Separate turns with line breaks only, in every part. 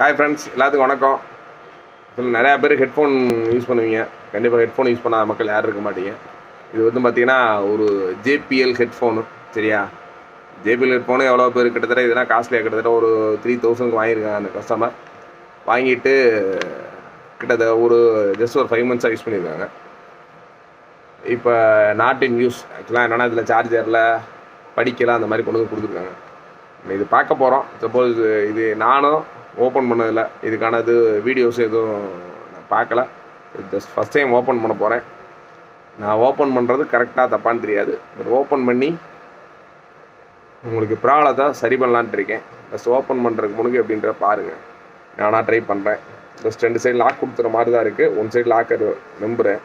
Hi friends, எல்லாத்துக்கும் வணக்கம். நிறையா பேர் ஹெட்ஃபோன் யூஸ் பண்ணுவீங்க. கண்டிப்பாக ஹெட்ஃபோன் யூஸ் பண்ணாத மக்கள் யாரும் இருக்க மாட்டீங்க. இது வந்து பார்த்தீங்கன்னா ஒரு ஜேபிஎல் ஹெட்ஃபோனு. சரியா? ஜேபிஎல் ஹெட்ஃபோனு எவ்வளோ பேர் கிட்டத்தட்ட இதெல்லாம் காஸ்ட்லியாக கிட்டத்தட்ட ஒரு 3000 வாங்கியிருக்காங்க அந்த கஸ்டமர். வாங்கிட்டு கிட்டத்தட்ட ஒரு ஜஸ்ட் ஒரு 5 months யூஸ் பண்ணியிருக்காங்க. இப்போ நாட் இன் யூஸ். ஆக்சுவலாக என்னென்னா இதில் சார்ஜரில் படிக்கலாம் அந்த மாதிரி கொண்டு வந்து கொடுத்துருக்காங்க. இது பார்க்க போகிறோம். சப்போஸ் இது நானும் ஓப்பன் பண்ணதில்லை, இதுக்கானது வீடியோஸ் எதுவும் நான் பார்க்கல. ஜஸ்ட் ஃபஸ்ட் டைம் ஓப்பன் பண்ண போகிறேன். நான் ஓப்பன் பண்ணுறது கரெக்டாக தப்பான்னு தெரியாது, பட் ஓப்பன் பண்ணி உங்களுக்கு ப்ராப்ளத்தை சரி பண்ணலான்ட்டு இருக்கேன். ஜஸ்ட் ஓப்பன் பண்ணுறதுக்கு முன்னாடி எப்படின்ற பாருங்கள். நானாக ட்ரை பண்ணுறேன். ஜஸ்ட் 2 சைடு லாக் கொடுத்துற மாதிரி தான் இருக்குது. 1 சைடு லாக்கர் நம்புகிறேன்.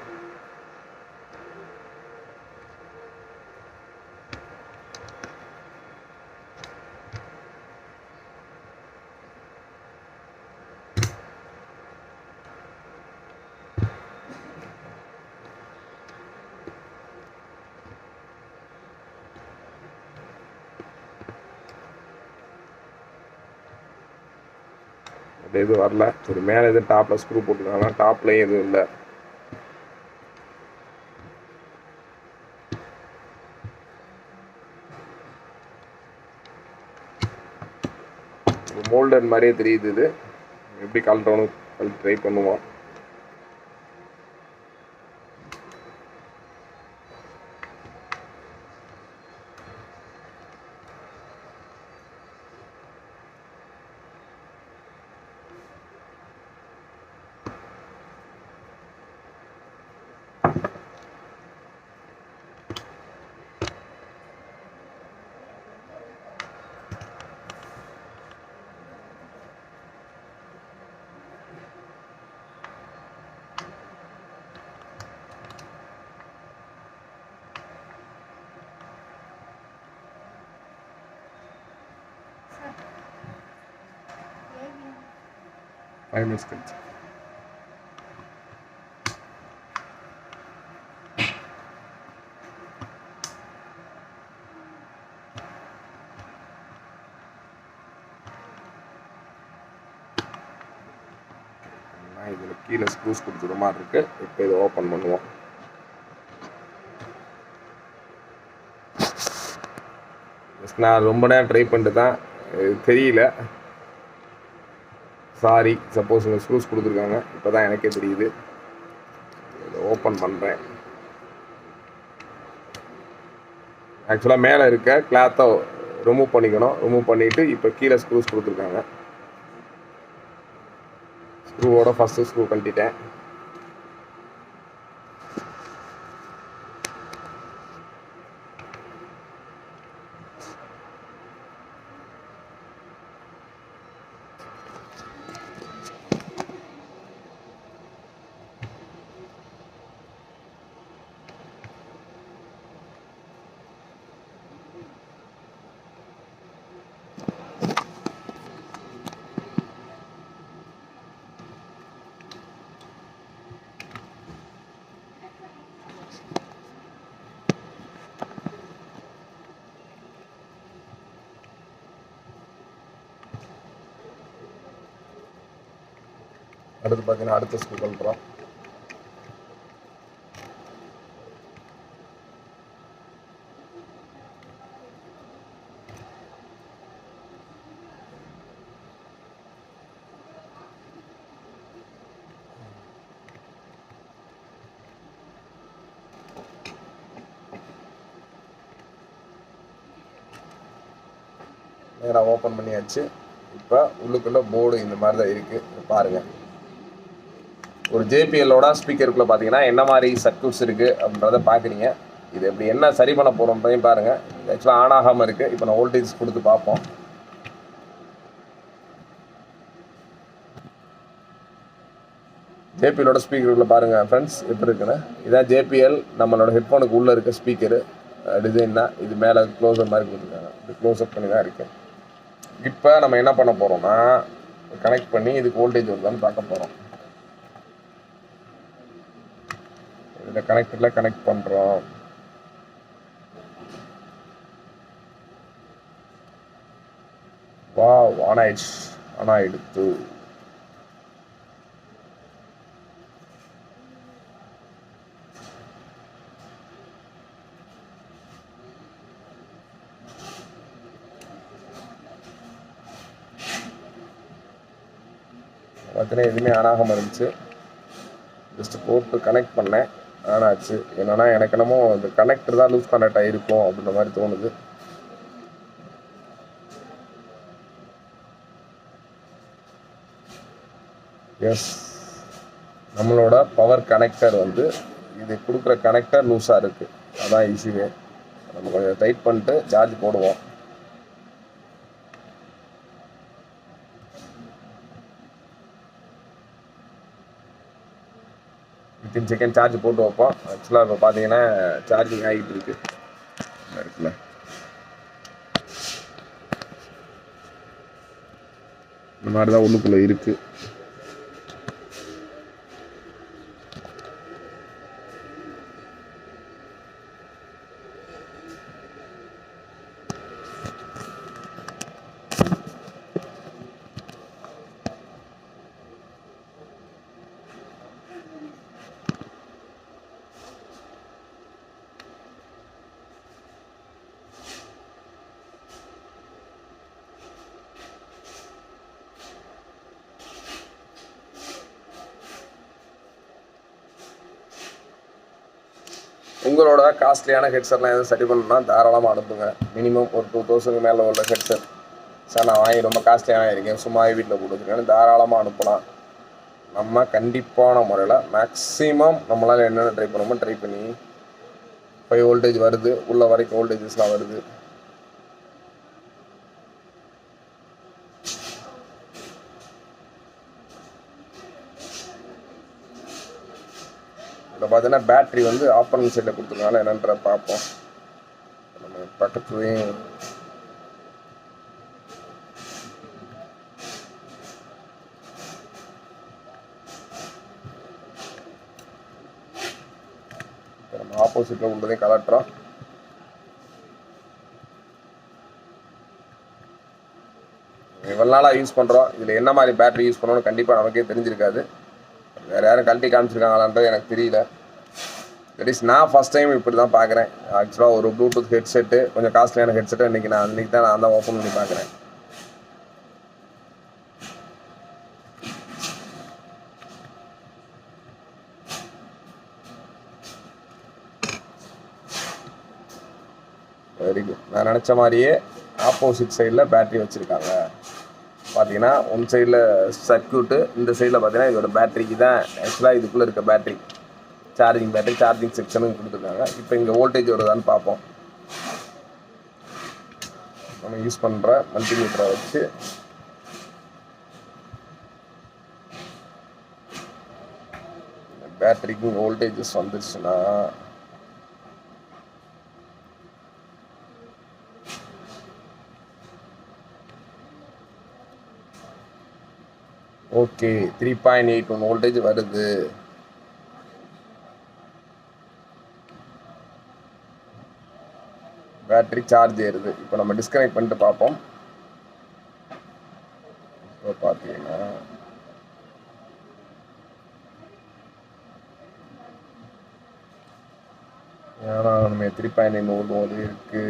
எதுவும் வரல. சரி, மேலே எதுவும் டாப்பில் ஸ்க்ரூ போட்டுருக்காங்க. டாப்லேயும் எதுவும் இல்லை. மோல்டர் மாதிரியே தெரியுது. இது எப்படி கழட்டணும் ட்ரை பண்ணுவோம். Five minutes கழிச்சு இதில் கீழே ஸ்க்ரூஸ் கொடுத்துற மாதிரி இருக்குது. இப்போ இதை ஓப்பன் பண்ணுவோம். நான் ரொம்ப நேரம் ட்ரை பண்ணிட்டு தான் தெரியல. சாரி. சப்போஸ் இந்த ஸ்க்ரூஸ் கொடுத்துருக்காங்க. இப்போ தான் எனக்கே தெரியுது. இதை ஓப்பன் பண்ணுறேன். ஆக்சுவலாக மேலே இருக்க கிளாத்தை ரிமூவ் பண்ணிக்கணும். ரிமூவ் பண்ணிவிட்டு இப்போ கீழே ஸ்க்ரூஸ் கொடுத்துருக்காங்க. ஸ்க்ரூவோட ஃபஸ்ட்டு ஸ்க்ரூ கழட்டிட்டேன். அடுத்து பார்த்தீங்கன்னா அடுத்த ஸ்க்ரூ கழட்டுறோம். நேராக ஓப்பன் பண்ணியாச்சு. இப்போ உள்ளுக்குள்ளே போர்டு இந்த மாதிரி தான் இருக்குது. பாருங்கள், ஒரு ஜேபிஎல்லோட ஸ்பீக்கருக்குள்ளே பார்த்தீங்கன்னா என்ன மாதிரி சர்க்யூட்ஸ் இருக்குது அப்படின்றத பார்க்குறீங்க. இது எப்படி என்ன சரி பண்ண போகிறோம்ன்றதையும் பாருங்கள். இது ஆக்சுவலாக ஆன் ஆகாமல் இருக்குது. இப்போ நான் வோல்டேஜ் கொடுத்து பார்ப்போம். ஜேபிஎல்லோட ஸ்பீக்கருக்குள்ளே பாருங்கள் ஃப்ரெண்ட்ஸ் எப்படி இருக்குன்னு. இதான் ஜேபிஎல் நம்மளோட ஹெட்ஃபோனுக்கு உள்ளே இருக்க ஸ்பீக்கரு டிசைன் தான். இது மேலே க்ளோஸர் மாதிரி கொடுத்துருக்காங்க. இது க்ளோஸ்அப் பண்ணி தான் இருக்குது. இப்போ நம்ம என்ன பண்ண போகிறோம்னா கனெக்ட் பண்ணி இதுக்கு வோல்டேஜ் வருதான்னு பார்க்க போகிறோம். இதில் கனெக்டரில் கனெக்ட் பண்ணுறோம். வாவ், ஆன் ஆயிடுச்சு. ஆனால் எடுத்து பார்த்தீங்கன்னா எதுவுமே ஆன் ஆகாமல் இருந்துச்சு. ஜஸ்ட் போட்டு கனெக்ட் பண்ணேன், ஆன் ஆச்சு. என்னென்னா எனக்கு என்னமோ இந்த கனெக்டர் தான் லூஸ் கனெக்ட் ஆகிருக்கும் அப்படின்ற மாதிரி தோணுது. எஸ், நம்மளோட பவர் கனெக்டர் வந்து இது கொடுக்குற கனெக்டர் லூஸாக இருக்குது. அதான் இஷ்யூவே. நம்ம கொஞ்சம் டைட் பண்ணிட்டு சார்ஜ் போடுவோம். வித்தின் செகண்ட் சார்ஜ் போட்டு வைப்போம். ஆக்சுவலாக இப்போ பார்த்தீங்கன்னா சார்ஜிங் ஆகிட்டு இருக்குல்ல, இந்த மாதிரி தான் உள்ளுக்குள்ளே இருக்குது. உங்களோட காஸ்ட்லியான ஹெட்செட்லாம் எதுவும் சரி பண்ணணும்னா தாராளமாக அனுப்புங்க. மினிமம் ஒரு 2000 மேலே உள்ள ஹெட்செட். சார் நான் வாங்கி ரொம்ப காஸ்ட்லியாக இருக்கேன், சும்மாவே வீட்டில் போட்டுருக்கேன்னு தாராளமாக அனுப்பலாம். நம்ம கண்டிப்பான முறையில் மேக்ஸிமம் நம்மளால் என்னென்ன ட்ரை பண்ணணுமோ ட்ரை பண்ணி 5 வோல்டேஜ் வருது, உள்ள வரைக்கும் வோல்டேஜஸ்லாம் வருது. இப்போ பார்த்தீங்கன்னா பேட்ரி வந்து ஆப்பரன் சைடில் கொடுத்துருக்கனால என்னன்ற பார்ப்போம். நம்ம பக்கத்துலேயும் நம்ம ஆப்போசிட்டில் உள்ளதையும் கலட்டுறோம். இவ்வளோ நாளாக யூஸ் பண்ணுறோம், இதில் என்ன மாதிரி பேட்டரி யூஸ் பண்ணணும்னு கண்டிப்பாக நமக்கே தெரிஞ்சிருக்காது. வேறு யாரும் கழட்டி காமிச்சிருக்காங்களான்றது எனக்கு தெரியல. தட் நான் ஃபஸ்ட் டைம் இப்படி தான் பார்க்குறேன். ஆக்சுவலாக ஒரு ப்ளூடூத் ஹெட்செட்டு, கொஞ்சம் காஸ்ட்லியான ஹெட்செட்டு இன்றைக்கி தான் ஓப்பன் பண்ணி பார்க்குறேன். Very good. நான் நினச்ச மாதிரியே ஆப்போசிட் சைடில் பேட்ரி வச்சுருக்காங்க. பார்த்தீங்கன்னா ஒன் சைடில் சர்க்யூட்டு, இந்த சைடில் பார்த்தீங்கன்னா இதோட பேட்டரிக்கு தான் ஆக்சுவலாக இதுக்குள்ளே இருக்க பேட்டரி, சார்ஜிங் பேட்டரி, சார்ஜிங் செக்ஷனும் கொடுத்துருக்காங்க. இப்போ இங்கே வோல்டேஜ் வருதான்னு பார்ப்போம். நம்ம யூஸ் பண்ணுற மல்டிமீட்டரை வச்சு பேட்டரிக்கு வோல்டேஜஸ் வந்துருச்சுன்னா ஓகே 3.81 வோல்டேஜ் வருது. பேட்டரி சார்ஜ் ஏறுது. இப்போ நம்ம டிஸ்கனெக்ட் பண்ணிட்டு பார்ப்போம். இப்போ பார்த்தீங்கன்னா ஏன்னா நம்ம 3.9 வோல்ட் இருக்கு.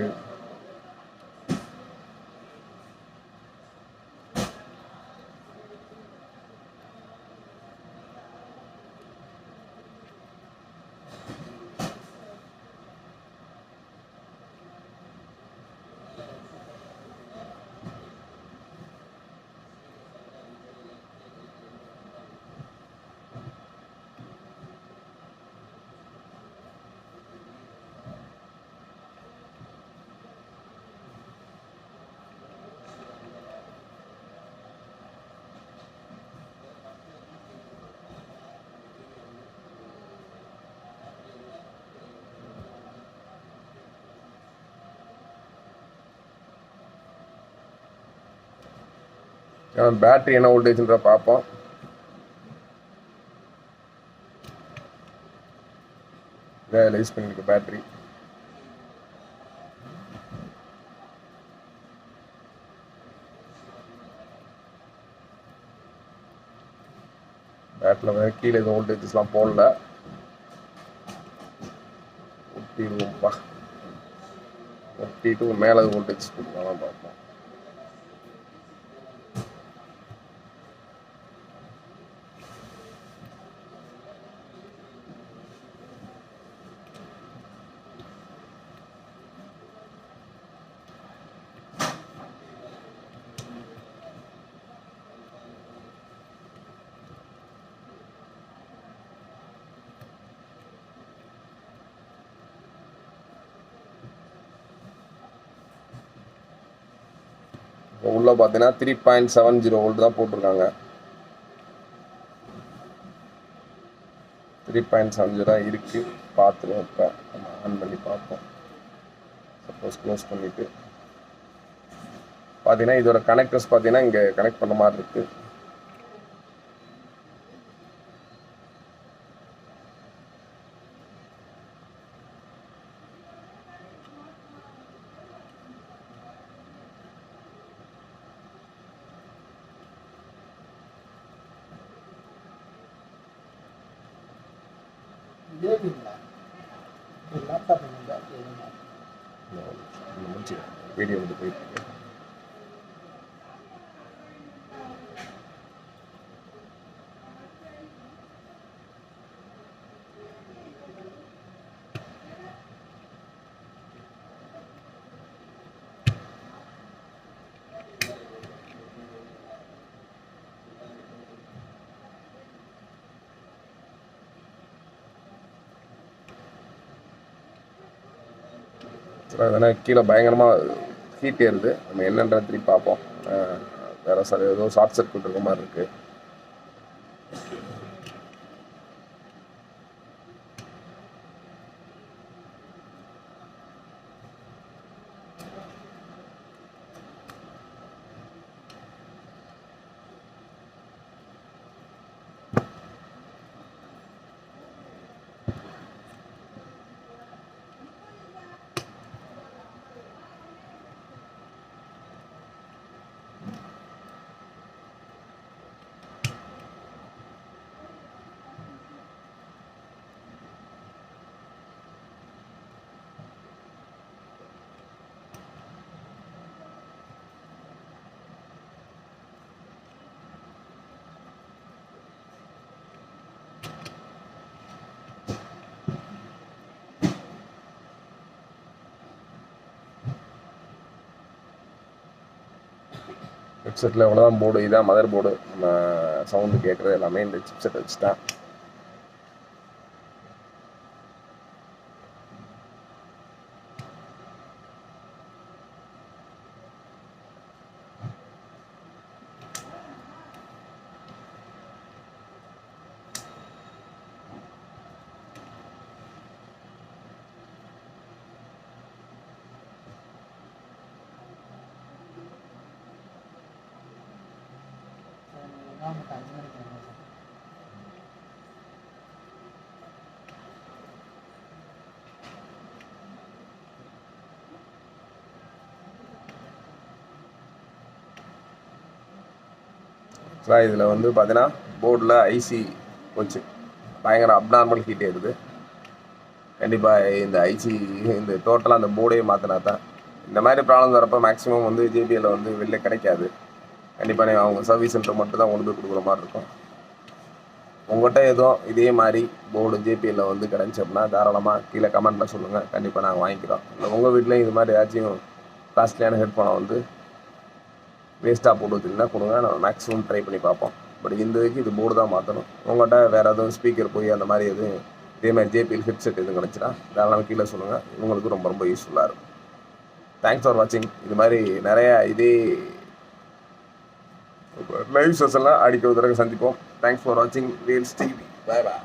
பேட்டரி என்ன வோல்டேஜ்ன்ற பார்ப்போம். இதை யூஸ் பண்ணிருக்கு பேட்டரி. பேட்டில் வேறு கீழே எதுவும் வோல்டேஜஸ்லாம் போடல. 42 மேலே வோல்டேஜ் கொடுக்கலாம் பார்ப்போம். உள்ளே பார்த்தீங்கன்னா 3.70 வோல்ட் தான் போட்டிருக்காங்க. 3.70 தான் இருக்குது. பார்த்துருவோம். இப்போ நம்ம ஆன் பண்ணி பார்ப்போம். சப்போஸ் க்ளோஸ் பண்ணிவிட்டு பார்த்தீங்கன்னா இதோட கனெக்டர்ஸ் பார்த்தீங்கன்னா இங்கே கனெக்ட் பண்ண மாதிரி இருக்குது. வீடியோ வந்து போயிட்டு அதனால் கீழே பயங்கரமாக ஹீட் ஏறுது. நம்ம என்னன்றதை திருப்பி பார்ப்போம். வேறு சார் ஏதோ ஷார்ட் சர்க்யூட் இருக்க மாதிரி இருக்குது. ஹெட்செட்டில் எவ்வளோதான் போர்டு, இதான் மதர் போர்டு. நம்ம சவுண்டு கேட்குறது எல்லாமே இந்த சிப்செட் வச்சு தான். இதில் வந்து பார்த்தீங்கன்னா போர்டில் ஐசி போச்சு. பயங்கர அப்நார்மல் ஹீட் ஏறுது. கண்டிப்பாக இந்த ஐசி இந்த டோட்டலாக அந்த போர்டே மாற்றினா தான் இந்த மாதிரி ப்ராப்ளம் வரப்போ மேக்ஸிமம் வந்து ஜேபிஎல்ல வந்து வெளில கிடைக்காது. கண்டிப்பாக நீங்கள் அவங்க சர்வீஸ் சென்டர் மட்டும் தான் கொண்டு போய் கொடுக்குற மாதிரி இருக்கும். உங்கள்கிட்ட எதுவும் இதே மாதிரி போர்டு ஜேபிஎல்ல வந்து கிடச்சி அப்படின்னா தாராளமாக கீழே கமெண்ட்டில் சொல்லுங்கள். கண்டிப்பாக நாங்கள் வாங்கிக்கிறோம். இல்லை உங்கள் வீட்லேயும் இது மாதிரி ஏதாச்சும் காஸ்ட்லியான ஹெட்ஃபோனை வந்து வேஸ்ட்டாக போட்டு வச்சுருந்தா கொடுங்க. நம்ம மேக்ஸிமம் ட்ரை பண்ணி பார்ப்போம். பட் இந்த இதுக்கு இது போர்டு தான் மாற்றணும். உங்கள்கிட்ட வேறு எதுவும் ஸ்பீக்கர் போய் அந்த மாதிரி எதுவும் இதே மாதிரி ஜேபிஎல் ஹெட்செட் எதுவும் கிடச்சினா தாராளமாக கீழே சொல்லுங்கள். இவங்களுக்கு ரொம்ப ரொம்ப யூஸ்ஃபுல்லாக இருக்கும். தேங்க்ஸ் ஃபார் வாட்சிங். இது மாதிரி நிறையா இதே லைவ் செஷன்லாம் அடிக்க ஒரு தடவை சந்திப்போம். தேங்க்ஸ் ஃபார் வாட்சிங் ரீல்ஸ் டிவி. பாய் பாய்.